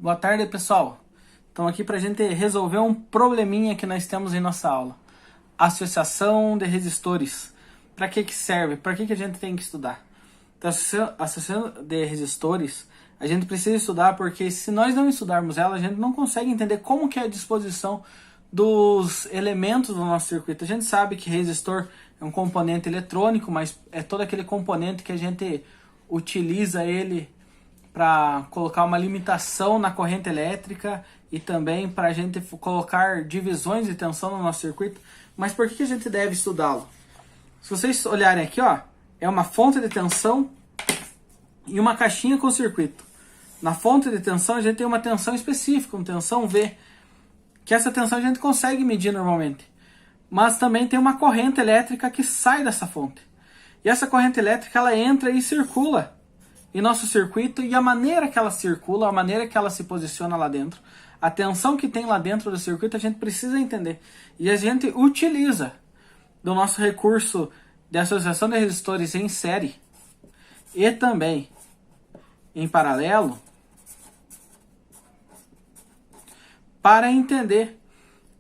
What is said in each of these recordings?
Boa tarde, pessoal. Estamos aqui para a gente resolver um probleminha que nós temos em nossa aula. Associação de resistores. Para que serve? Para que a gente tem que estudar? Então, a associação de resistores, a gente precisa estudar porque se nós não estudarmos ela, a gente não consegue entender como que é a disposição dos elementos do nosso circuito. A gente sabe que resistor é um componente eletrônico, mas é todo aquele componente que a gente utiliza ele para colocar uma limitação na corrente elétrica e também para a gente colocar divisões de tensão no nosso circuito. Mas por que a gente deve estudá-lo? Se vocês olharem aqui, ó, é uma fonte de tensão e uma caixinha com circuito. Na fonte de tensão a gente tem uma tensão específica, uma tensão V, que essa tensão a gente consegue medir normalmente. Mas também tem uma corrente elétrica que sai dessa fonte. E essa corrente elétrica ela entra e circula em nosso circuito, e a maneira que ela circula, a maneira que ela se posiciona lá dentro, a tensão que tem lá dentro do circuito, a gente precisa entender. E a gente utiliza do nosso recurso de associação de resistores em série e também em paralelo para entender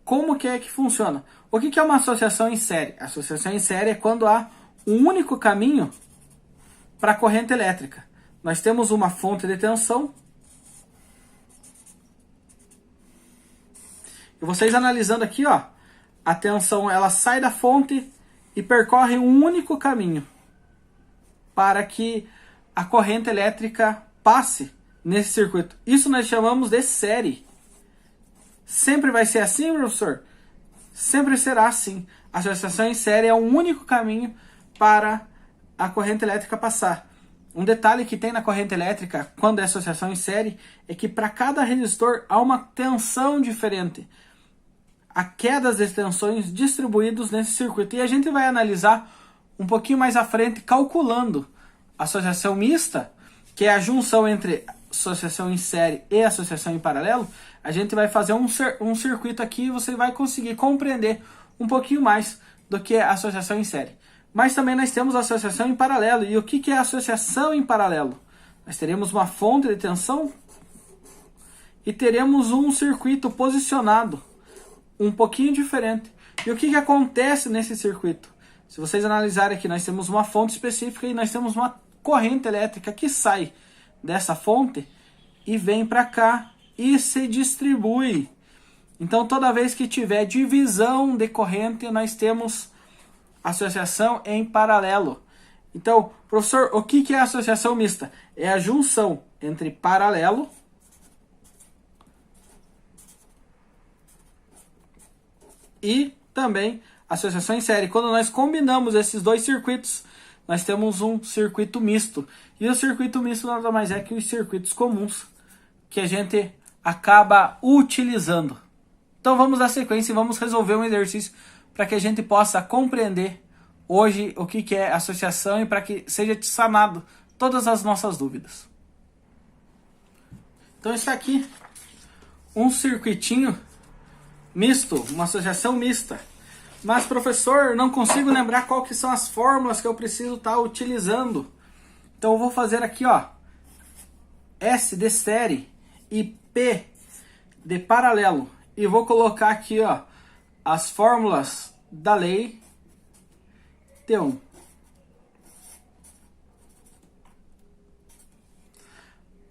como que é que funciona. O que é uma associação em série? A associação em série é quando há um único caminho para a corrente elétrica. Nós temos uma fonte de tensão. E vocês analisando aqui, ó, a tensão ela sai da fonte e percorre um único caminho para que a corrente elétrica passe nesse circuito. Isso nós chamamos de série. Sempre vai ser assim, professor? Sempre será assim. A associação em série é um único caminho para a corrente elétrica passar. Um detalhe que tem na corrente elétrica, quando é associação em série, é que para cada resistor há uma tensão diferente. Há quedas de tensões distribuídos nesse circuito. E a gente vai analisar um pouquinho mais à frente, calculando a associação mista, que é a junção entre associação em série e associação em paralelo. A gente vai fazer um circuito aqui e você vai conseguir compreender um pouquinho mais do que é a associação em série. Mas também nós temos a associação em paralelo. E o que é a associação em paralelo? Nós teremos uma fonte de tensão e teremos um circuito posicionado um pouquinho diferente. E o que acontece nesse circuito? Se vocês analisarem aqui, nós temos uma fonte específica e nós temos uma corrente elétrica que sai dessa fonte e vem para cá e se distribui. Então, toda vez que tiver divisão de corrente, nós temos associação em paralelo. Então, professor, o que é a associação mista? É a junção entre paralelo e também associação em série. Quando nós combinamos esses dois circuitos, nós temos um circuito misto. E o circuito misto nada mais é que os circuitos comuns que a gente acaba utilizando. Então vamos dar sequência e vamos resolver um exercício para que a gente possa compreender hoje o que é associação e para que seja sanado todas as nossas dúvidas. Então está aqui um circuitinho misto, uma associação mista. Mas, professor, não consigo lembrar qual que são as fórmulas que eu preciso estar utilizando. Então eu vou fazer aqui, ó, S de série e P de paralelo. E vou colocar aqui, ó, as fórmulas da lei T1.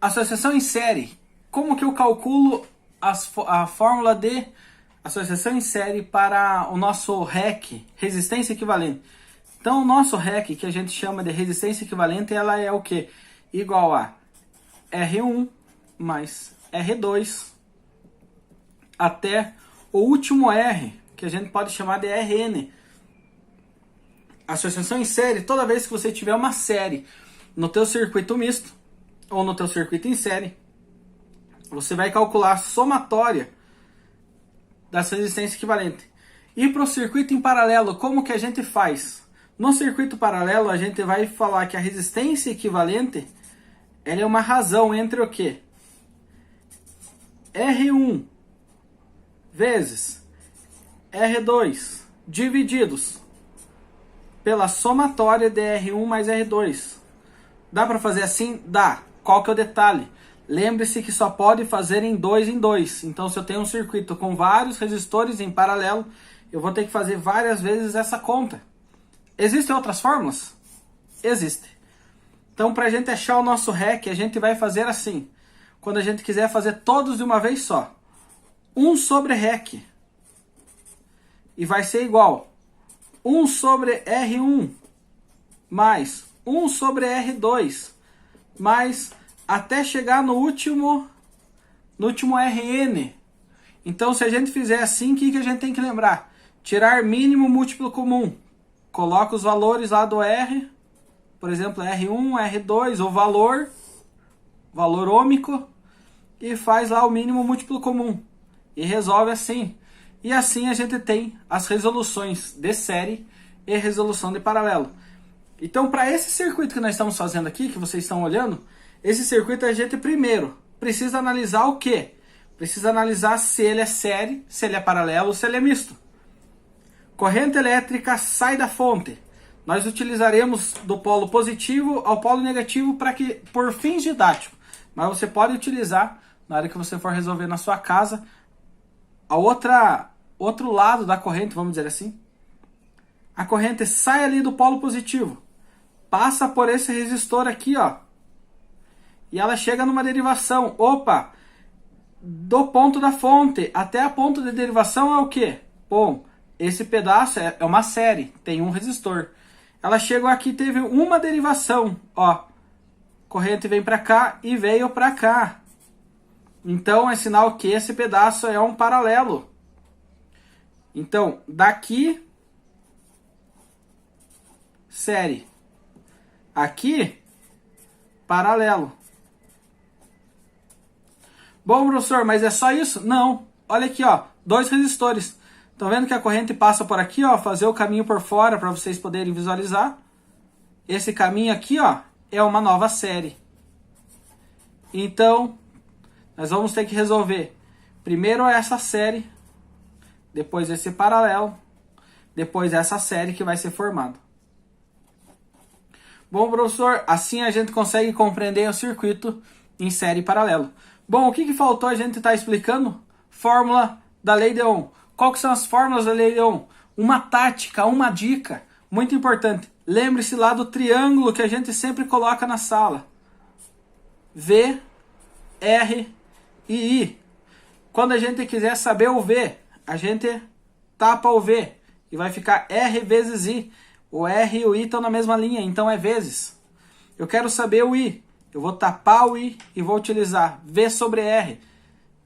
Associação em série. Como que eu calculo a fórmula de associação em série para o nosso REC, resistência equivalente? Então, o nosso REC, que a gente chama de resistência equivalente, ela é o quê? Igual a R1 mais R2 até o último R, que a gente pode chamar de Rn. Associação em série, toda vez que você tiver uma série no teu circuito misto ou no teu circuito em série, você vai calcular a somatória dessa resistência equivalente. E para o circuito em paralelo, como que a gente faz? No circuito paralelo, a gente vai falar que a resistência equivalente ela é uma razão entre o quê? R1 vezes R2 divididos pela somatória de R1 mais R2. Dá para fazer assim? Dá. Qual que é o detalhe? lembre-se que só pode fazer em 2 em 2. Então, se eu tenho um circuito com vários resistores em paralelo, eu vou ter que fazer várias vezes essa conta. Existem outras fórmulas? Existem. Então, para a gente achar o nosso REC, a gente vai fazer assim. Quando a gente quiser fazer todos de uma vez só. 1 sobre REC. E vai ser igual 1 sobre R1 mais 1 sobre R2 mais até chegar no último Rn. Então, se a gente fizer assim, o que a gente tem que lembrar? Tirar mínimo múltiplo comum. Coloca os valores lá do R, por exemplo, R1, R2, o valor ômico, e faz lá o mínimo múltiplo comum. E resolve assim. E assim a gente tem as resoluções de série e resolução de paralelo. Então, para esse circuito que nós estamos fazendo aqui, que vocês estão olhando, esse circuito a gente primeiro precisa analisar o quê? Precisa analisar se ele é série, se ele é paralelo, se ele é misto. Corrente elétrica sai da fonte. Nós utilizaremos do polo positivo ao polo negativo por fins didáticos. Mas você pode utilizar, na hora que você for resolver na sua casa, outro lado da corrente, vamos dizer assim. A corrente sai ali do polo positivo, passa por esse resistor aqui, ó, e ela chega numa derivação. Opa, do ponto da fonte até a ponto de derivação é o quê? Bom, esse pedaço é uma série, tem um resistor. Ela chegou aqui, teve uma derivação, ó, corrente vem para cá e veio para cá. Então é sinal que esse pedaço é um paralelo. Então, daqui, série. Aqui, paralelo. Bom, professor, mas é só isso? Não. Olha aqui, ó, 2 resistores. Estão vendo que a corrente passa por aqui, ó, fazer o caminho por fora para vocês poderem visualizar. Esse caminho aqui, ó, é uma nova série. Então, nós vamos ter que resolver primeiro essa série, depois esse paralelo, depois essa série que vai ser formada. Bom, professor, assim a gente consegue compreender o circuito em série e paralelo. Bom, o que faltou a gente estar explicando? Fórmula da lei de Ohm. Qual que são as fórmulas da lei de Ohm? Uma tática, uma dica muito importante. Lembre-se lá do triângulo que a gente sempre coloca na sala. V, R e I. Quando a gente quiser saber o V, a gente tapa o V e vai ficar R vezes I. O R e o I estão na mesma linha, então é vezes. Eu quero saber o I. Eu vou tapar o I e vou utilizar V sobre R.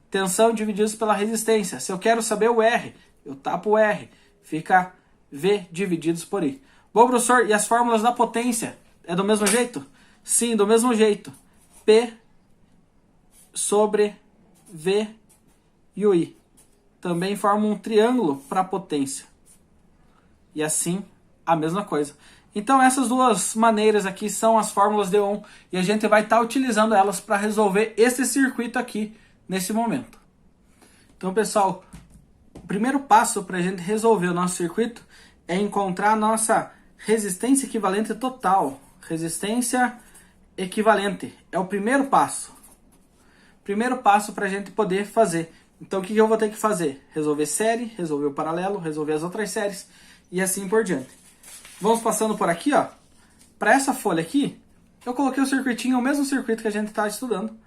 Tensão divididos pela resistência. Se eu quero saber o R, eu tapo o R. Fica V divididos por I. Bom, professor, e as fórmulas da potência? É do mesmo jeito? Sim, do mesmo jeito. P sobre V e o I. Também formam um triângulo para a potência. E assim, a mesma coisa. Então essas duas maneiras aqui são as fórmulas de Ohm. E a gente vai estar utilizando elas para resolver esse circuito aqui, nesse momento. Então, pessoal, o primeiro passo para a gente resolver o nosso circuito é encontrar a nossa resistência equivalente total. Resistência equivalente. É o primeiro passo. Primeiro passo para a gente poder fazer. Então, o que eu vou ter que fazer? Resolver série, resolver o paralelo, resolver as outras séries e assim por diante. Vamos passando por aqui, ó. Para essa folha aqui, eu coloquei o circuitinho, o mesmo circuito que a gente está estudando,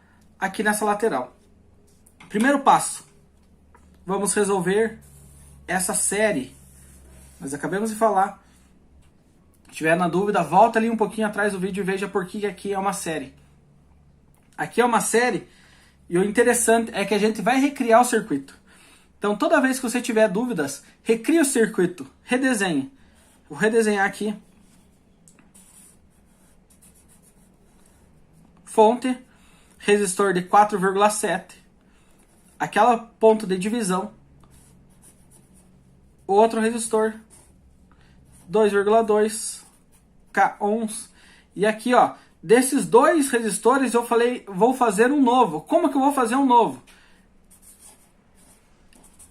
aqui nessa lateral. Primeiro passo. Vamos resolver essa série. Nós acabamos de falar. Se tiver na dúvida, volta ali um pouquinho atrás do vídeo e veja por que aqui é uma série. Aqui é uma série e o interessante é que a gente vai recriar o circuito. Então, toda vez que você tiver dúvidas, recria o circuito, redesenhe. Vou redesenhar aqui. Fonte, resistor de 4,7. Aquela ponto de divisão. Outro resistor, 2,2 k-ohms. E aqui, ó, desses 2 resistores eu falei, vou fazer um novo. Como que eu vou fazer um novo?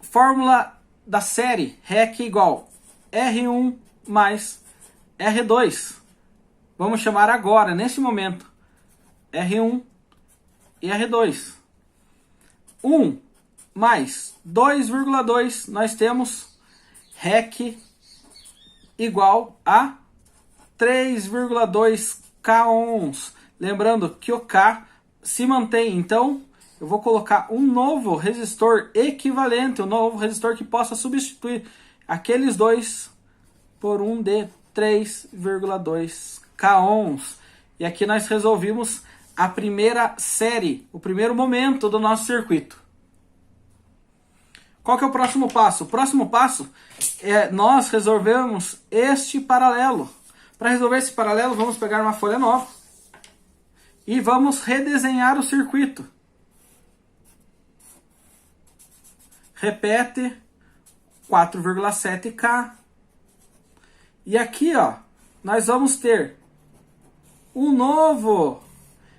Fórmula da série REC igual R1 mais R2. Vamos chamar agora, nesse momento, R1 e R2. 1 mais 2,2, nós temos REC igual a 3,2 K ohms. Lembrando que o K se mantém, então eu vou colocar um novo resistor equivalente, um novo resistor que possa substituir aqueles dois por um de 3,2 K ohms. E aqui nós resolvimos a primeira série, o primeiro momento do nosso circuito. Qual que é o próximo passo? O próximo passo é nós resolvemos este paralelo. Para resolver esse paralelo, vamos pegar uma folha nova e vamos redesenhar o circuito. Repete 4,7K. E aqui, ó, nós vamos ter um novo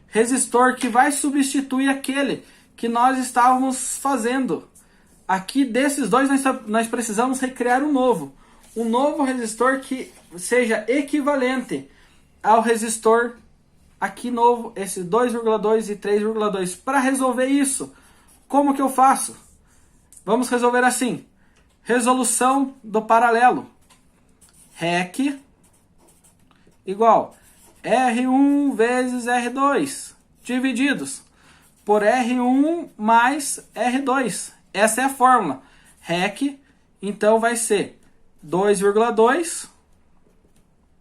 resistor que vai substituir aquele que nós estávamos fazendo. Aqui desses dois nós precisamos recriar um novo resistor que seja equivalente ao resistor aqui novo, esse 2,2 e 3,2. Para resolver isso, como que eu faço? Vamos resolver assim. Resolução do paralelo. REC igual R1 vezes R2 divididos por R1 mais R2. Essa é a fórmula. REC, então, vai ser 2,2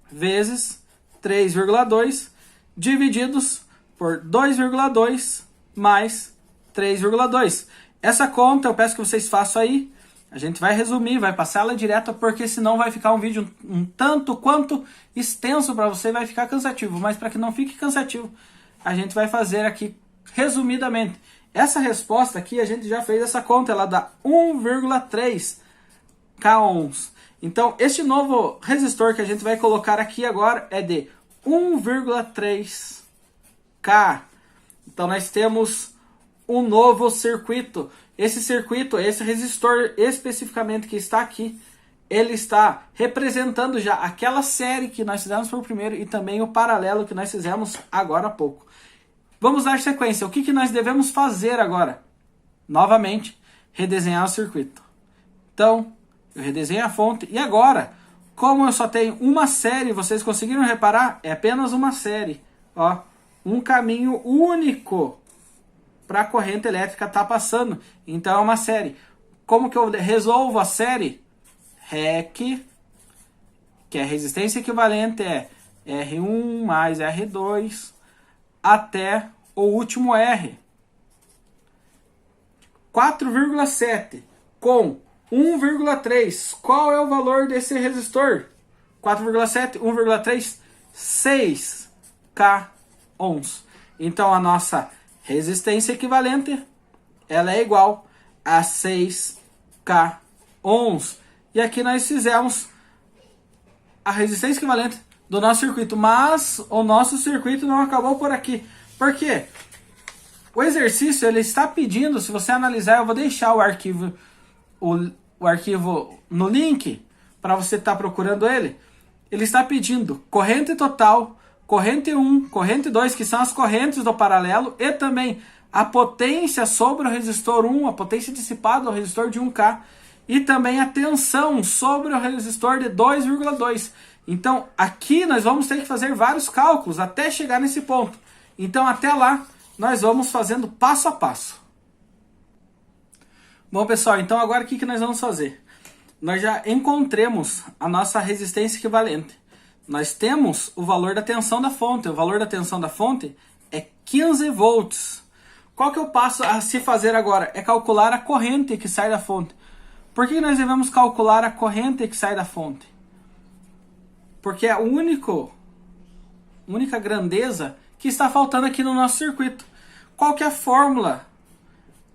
vezes 3,2 divididos por 2,2 mais 3,2. Essa conta eu peço que vocês façam aí. A gente vai resumir, vai passar ela direto, porque senão vai ficar um vídeo um tanto quanto extenso para você, vai ficar cansativo. Mas para que não fique cansativo, a gente vai fazer aqui resumidamente. Essa resposta aqui, a gente já fez essa conta, ela dá 1,3 K ohms. Então, este novo resistor que a gente vai colocar aqui agora é de 1,3 K. Então, nós temos um novo circuito. Esse circuito, esse resistor especificamente que está aqui, ele está representando já aquela série que nós fizemos por primeiro e também o paralelo que nós fizemos agora há pouco. Vamos dar sequência. O que nós devemos fazer agora? Novamente, redesenhar o circuito. Então, eu redesenho a fonte. E agora, como eu só tenho uma série, vocês conseguiram reparar? É apenas uma série. Ó, um caminho único para a corrente elétrica estar passando. Então, é uma série. Como que eu resolvo a série? REC, que é resistência equivalente, é R1 mais R2, até o último R. 4,7 com 1,3. Qual é o valor desse resistor? 4,7, 1,3, 6 K ohms. Então a nossa resistência equivalente, ela é igual a 6 K ohms. E aqui nós fizemos a resistência equivalente do nosso circuito, mas o nosso circuito não acabou por aqui. Por quê? O exercício ele está pedindo, se você analisar, eu vou deixar o arquivo no link para você estar procurando ele. Ele está pedindo corrente total, corrente 1, corrente 2, que são as correntes do paralelo, e também a potência sobre o resistor 1, a potência dissipada do resistor de 1K, e também a tensão sobre o resistor de 2,2. Então, aqui nós vamos ter que fazer vários cálculos até chegar nesse ponto. Então, até lá, nós vamos fazendo passo a passo. Bom, pessoal, então agora o que nós vamos fazer? Nós já encontramos a nossa resistência equivalente. Nós temos o valor da tensão da fonte. O valor da tensão da fonte é 15 volts. Qual que é o passo a se fazer agora? É calcular a corrente que sai da fonte. Por que nós devemos calcular a corrente que sai da fonte? Porque é a única grandeza que está faltando aqui no nosso circuito. Qual que é a fórmula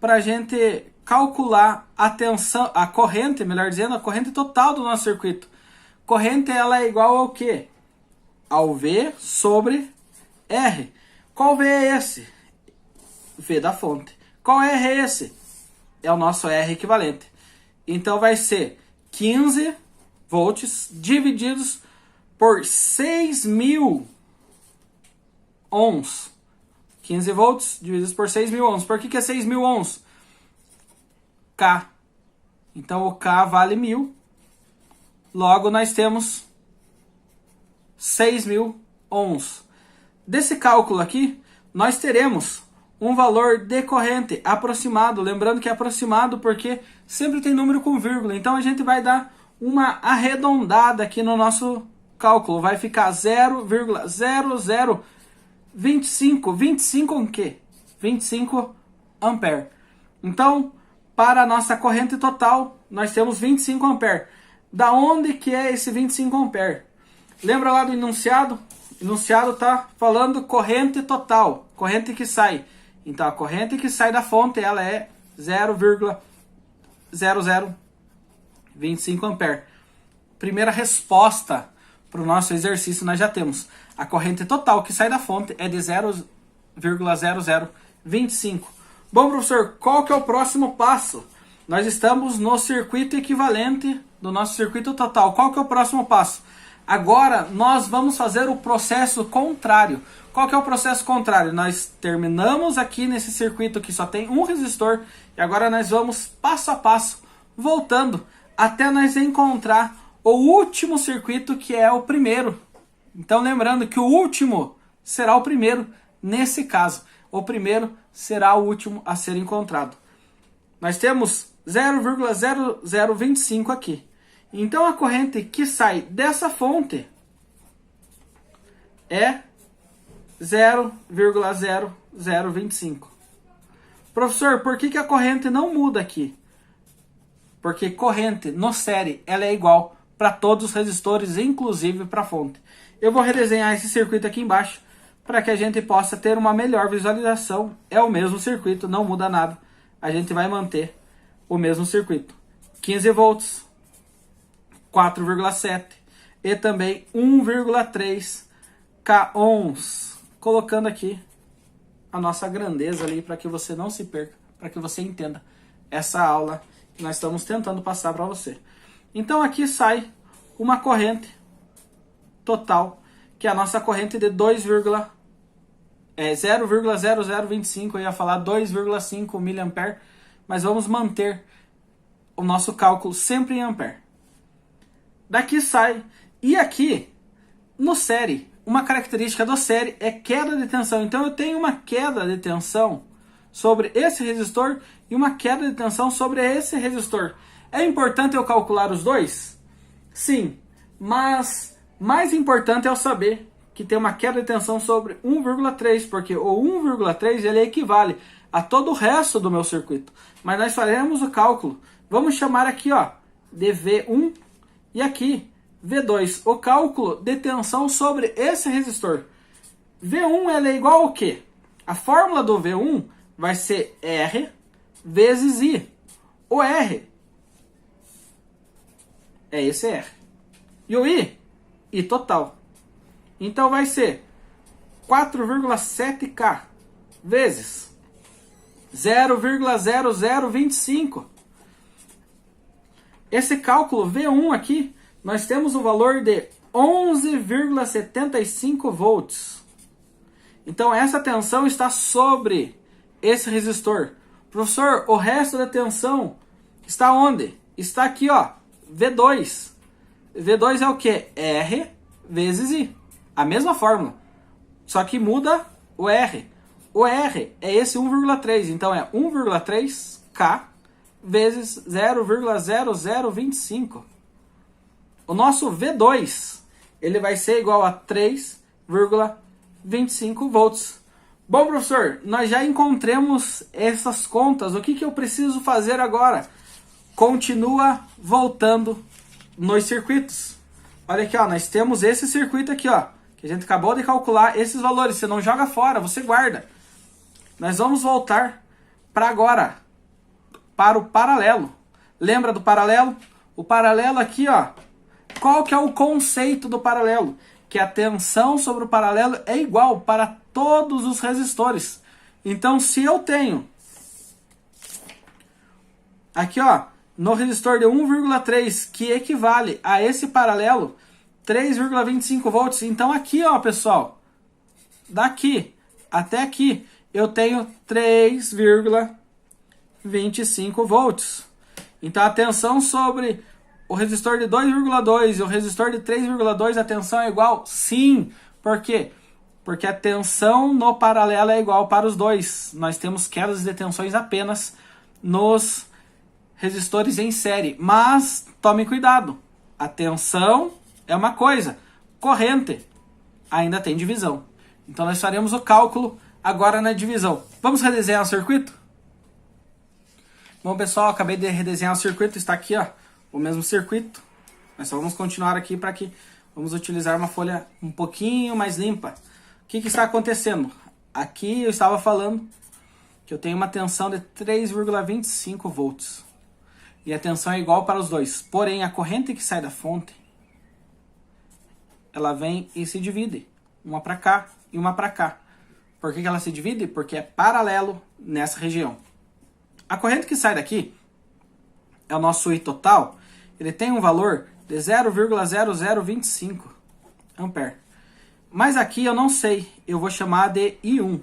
para a gente calcular a tensão, a corrente, melhor dizendo, a corrente total do nosso circuito? Corrente ela é igual ao quê? Ao V sobre R. Qual V é esse? V da fonte. Qual R é esse? É o nosso R equivalente. Então vai ser 15 volts divididos por 6.000 ohms, 15 volts divididos por 6.000 ohms. Por que é 6.000 ohms? K. Então o K vale 1.000. Logo nós temos 6.000 ohms. Desse cálculo aqui, nós teremos um valor de corrente aproximado. Lembrando que é aproximado porque sempre tem número com vírgula. Então a gente vai dar uma arredondada aqui no nosso cálculo. Vai ficar 0,0025. 25 o quê? 25 ampere. Então, para a nossa corrente total, nós temos 25 ampere. Da onde que é esse 25 ampere? Lembra lá do enunciado? O enunciado está falando corrente total, corrente que sai. Então, a corrente que sai da fonte, ela é 0,0025 ampere. Primeira resposta para o nosso exercício nós já temos. A corrente total que sai da fonte é de 0,0025. Bom, professor, qual que é o próximo passo? Nós estamos no circuito equivalente do nosso circuito total. Qual que é o próximo passo? Agora nós vamos fazer o processo contrário. Qual que é o processo contrário? Nós terminamos aqui nesse circuito que só tem um resistor e agora nós vamos passo a passo, voltando até nós encontrar o último circuito, que é o primeiro. Então lembrando que o último será o primeiro nesse caso. O primeiro será o último a ser encontrado. Nós temos 0,0025 aqui. Então a corrente que sai dessa fonte é 0,0025. Professor, por que a corrente não muda aqui? Porque corrente no série ela é igual para todos os resistores, inclusive para a fonte. Eu vou redesenhar esse circuito aqui embaixo para que a gente possa ter uma melhor visualização. É o mesmo circuito, não muda nada. A gente vai manter o mesmo circuito. 15 volts, 4,7 e também 1,3 K ohms. Colocando aqui a nossa grandeza ali para que você não se perca, para que você entenda essa aula que nós estamos tentando passar para você. Então aqui sai uma corrente total, que é a nossa corrente de 0,0025, eu ia falar 2,5 mA, mas vamos manter o nosso cálculo sempre em ampere. Daqui sai, e aqui no série, uma característica do série é queda de tensão. Então eu tenho uma queda de tensão sobre esse resistor e uma queda de tensão sobre esse resistor. É importante eu calcular os dois? Sim, mas mais importante é eu saber que tem uma queda de tensão sobre 1,3, porque o 1,3 ele equivale a todo o resto do meu circuito. Mas nós faremos o cálculo. Vamos chamar aqui, ó, de V1 e aqui V2, o cálculo de tensão sobre esse resistor. V1 ela é igual ao quê? A fórmula do V1 vai ser R vezes I. O R é esse R. E o I total. Então vai ser 4,7K vezes 0,0025. Esse cálculo V1 aqui, nós temos o valor de 11,75 volts. Então essa tensão está sobre esse resistor. Professor, o resto da tensão está onde? Está aqui, ó, V2. V2 é o que? R vezes I. A mesma fórmula, só que muda o R. O R é esse 1,3, então é 1,3K vezes 0,0025. O nosso V2 ele vai ser igual a 3,25 volts. Bom, professor, nós já encontramos essas contas. O que eu preciso fazer agora? Continua voltando nos circuitos. Olha aqui, ó, nós temos esse circuito aqui, ó, que a gente acabou de calcular esses valores. Você não joga fora, você guarda. Nós vamos voltar para agora, para o paralelo. Lembra do paralelo? O paralelo aqui, ó, qual que é o conceito do paralelo? Que a tensão sobre o paralelo é igual para todos os resistores. Então, se eu tenho aqui, ó, no resistor de 1,3, que equivale a esse paralelo, 3,25 volts. Então aqui, ó, pessoal, daqui até aqui, eu tenho 3,25 volts. Então a tensão sobre o resistor de 2,2 e o resistor de 3,2, a tensão é igual? Sim. Por quê? Porque a tensão no paralelo é igual para os dois. Nós temos quedas de tensões apenas nos resistores em série. Mas tome cuidado. A tensão é uma coisa. Corrente ainda tem divisão. Então nós faremos o cálculo agora na divisão. Vamos redesenhar o circuito? Bom, pessoal, acabei de redesenhar o circuito. Está aqui, ó, o mesmo circuito. Nós só vamos continuar aqui para que vamos utilizar uma folha um pouquinho mais limpa. O que está acontecendo? Aqui eu estava falando que eu tenho uma tensão de 3,25 volts. E a tensão é igual para os dois. Porém, a corrente que sai da fonte, ela vem e se divide. Uma para cá e uma para cá. Por que ela se divide? Porque é paralelo nessa região. A corrente que sai daqui é o nosso I total. Ele tem um valor de 0,0025 ampere. Mas aqui eu não sei. Eu vou chamar de I1.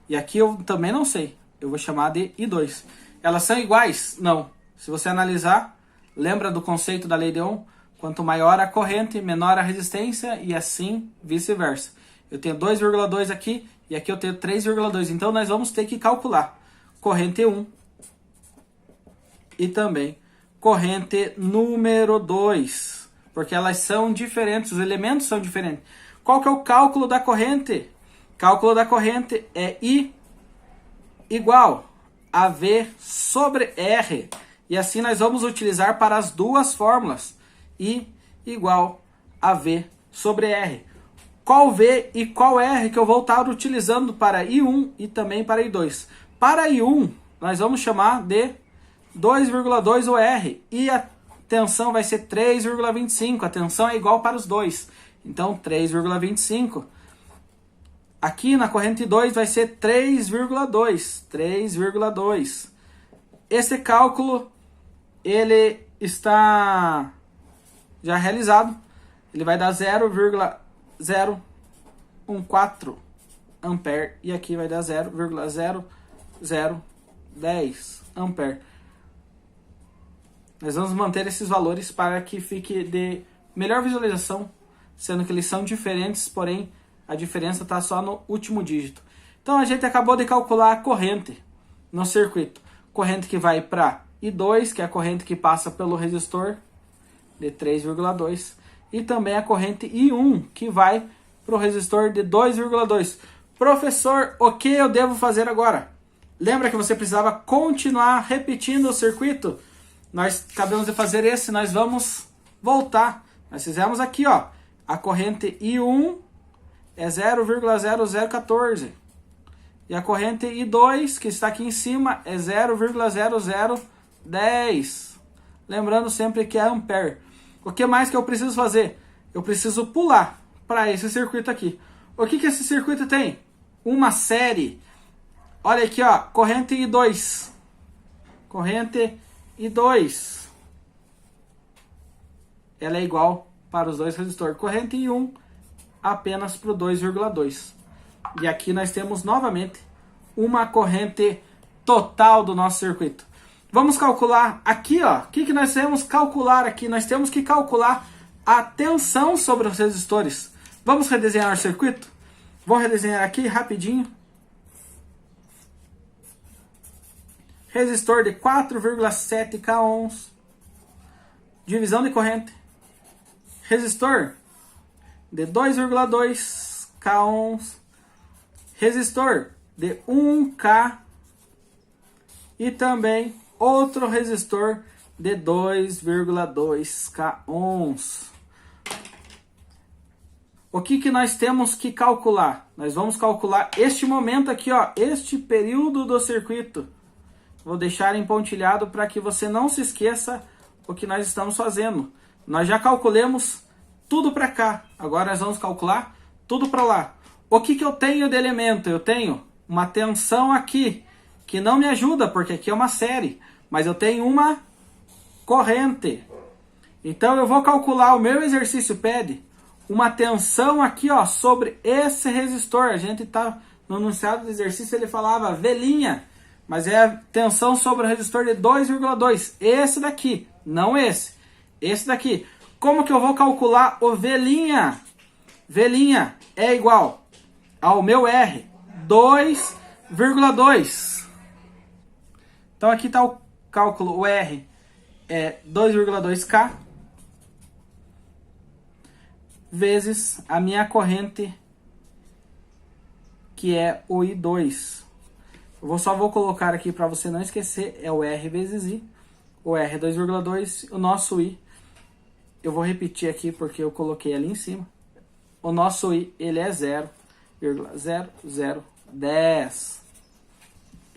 E aqui eu também não sei. Eu vou chamar de I2. Elas são iguais? Não. Se você analisar, lembra do conceito da lei de Ohm? Quanto maior a corrente, menor a resistência e assim vice-versa. Eu tenho 2,2 aqui e aqui eu tenho 3,2. Então nós vamos ter que calcular corrente 1 e também corrente número 2. Porque elas são diferentes, os elementos são diferentes. Qual que é o cálculo da corrente? Cálculo da corrente é I igual a V sobre R. E assim nós vamos utilizar para as duas fórmulas. I igual a V sobre R. Qual V e qual R que eu vou estar utilizando para I1 e também para I2? Para I1, nós vamos chamar de 2,2 o R. E a tensão vai ser 3,25. A tensão é igual para os dois. Então, 3,25. Aqui na corrente 2 vai ser 3,2. 3,2. Esse cálculo, ele está já realizado. Ele vai dar 0,014 ampere. E aqui vai dar 0,0010 ampere. Nós vamos manter esses valores para que fique de melhor visualização, sendo que eles são diferentes, porém a diferença está só no último dígito. Então a gente acabou de calcular a corrente no circuito. Corrente que vai para I2, que é a corrente que passa pelo resistor de 3,2. E também a corrente I1, que vai para o resistor de 2,2. Professor, o que eu devo fazer agora? Lembra que você precisava continuar repetindo o circuito? Nós acabamos de fazer esse, nós vamos voltar. Nós fizemos aqui, ó, a corrente I1 é 0,0014. E a corrente I2, que está aqui em cima, é 0,0010. Lembrando sempre que é ampere. O que mais que eu preciso fazer? Eu preciso pular para esse circuito aqui. O que esse circuito tem? Uma série. Olha aqui, ó, corrente I2. Corrente I2. Ela é igual para os dois resistores. Corrente I1 apenas para o 2,2. E aqui nós temos novamente uma corrente total do nosso circuito. Vamos calcular aqui, ó. O que nós temos que calcular aqui? Nós temos que calcular a tensão sobre os resistores. Vamos redesenhar o circuito? Vou redesenhar aqui rapidinho. Resistor de 4,7 k ohms. Divisão de corrente. Resistor de 2,2 k ohms. Resistor de 1K. E também outro resistor de 2,2 k ohms. O que nós temos que calcular? Nós vamos calcular este momento aqui, ó, este período do circuito. Vou deixar em pontilhado para que você não se esqueça o que nós estamos fazendo. Nós já calculamos tudo para cá. Agora nós vamos calcular tudo para lá. O que eu tenho de elemento? Eu tenho uma tensão aqui, que não me ajuda, porque aqui é uma série. Mas eu tenho uma corrente. Então eu vou calcular, o meu exercício pede uma tensão aqui, ó, sobre esse resistor. A gente está no enunciado do exercício ele falava V', mas é a tensão sobre o resistor de 2,2. Esse daqui, não esse. Esse daqui. Como que eu vou calcular o V'? V' é igual ao meu R, 2,2. Então aqui está o cálculo, o R é 2,2K vezes a minha corrente, que é o I2. Só vou colocar aqui para você não esquecer, é o R vezes I. O R é 2,2, o nosso I, eu vou repetir aqui porque eu coloquei ali em cima. O nosso I, ele é 0,0010.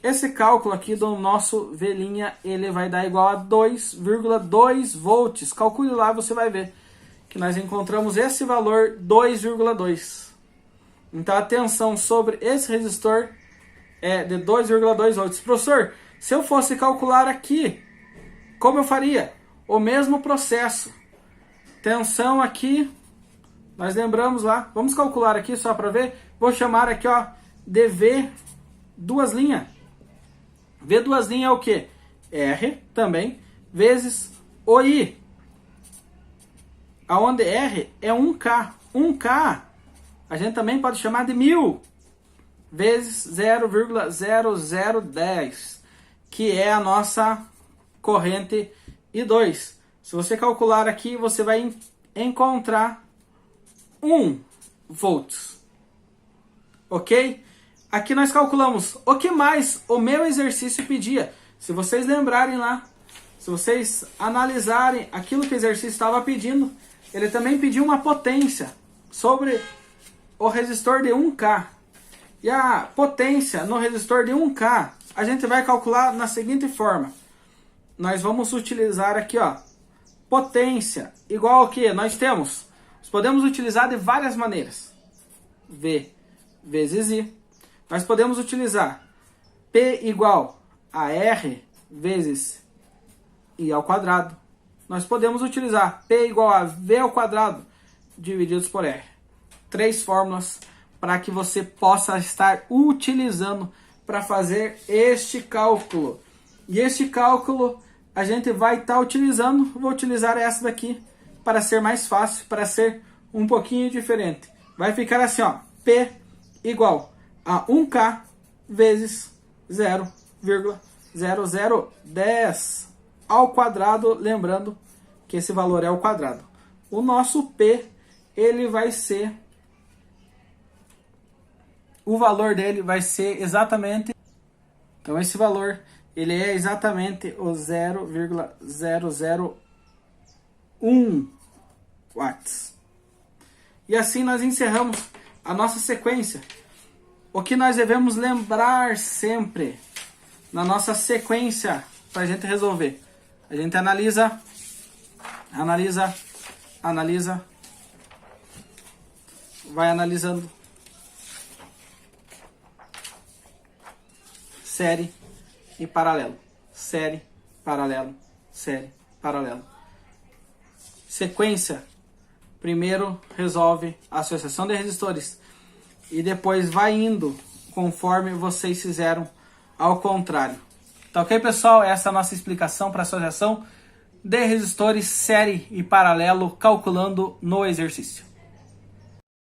Esse cálculo aqui do nosso V', ele vai dar igual a 2,2 volts. Calcule lá, você vai ver que nós encontramos esse valor 2,2. Então a tensão sobre esse resistor é de 2,2 volts. Professor, se eu fosse calcular aqui, como eu faria? O mesmo processo. Tensão aqui, nós lembramos lá. Vamos calcular aqui só para ver. Vou chamar aqui, ó, de V duas linhas. V duas linhas é o quê? R também vezes o I. Aonde R é 1K. 1K a gente também pode chamar de 1000 vezes 0,0010, que é a nossa corrente I2. Se você calcular aqui, você vai encontrar 1 volts. Ok? Aqui nós calculamos o que mais o meu exercício pedia. Se vocês lembrarem lá, se vocês analisarem aquilo que o exercício estava pedindo, ele também pediu uma potência sobre o resistor de 1K. E a potência no resistor de 1K, a gente vai calcular na seguinte forma. Nós vamos utilizar aqui, ó, potência igual ao que nós temos. Nós podemos utilizar de várias maneiras. V vezes I. Nós podemos utilizar P igual a R vezes I ao quadrado. Nós podemos utilizar P igual a V ao quadrado divididos por R. 3 fórmulas para que você possa estar utilizando para fazer este cálculo. E este cálculo a gente vai estar utilizando, vou utilizar essa daqui para ser mais fácil, para ser um pouquinho diferente. Vai ficar assim, ó, P igual a 1K vezes 0,0010 ao quadrado, lembrando que esse valor é ao quadrado. O nosso P, ele vai ser, o valor dele vai ser exatamente, então esse valor, ele é exatamente o 0,001 watts. E assim nós encerramos a nossa sequência. O que nós devemos lembrar sempre na nossa sequência para a gente resolver? A gente analisa, vai analisando série e paralelo, série, paralelo, série, paralelo. Sequência, primeiro resolve a associação de resistores e depois vai indo conforme vocês fizeram ao contrário. Tá ok, pessoal? Essa é a nossa explicação para a associação de resistores série e paralelo calculando no exercício.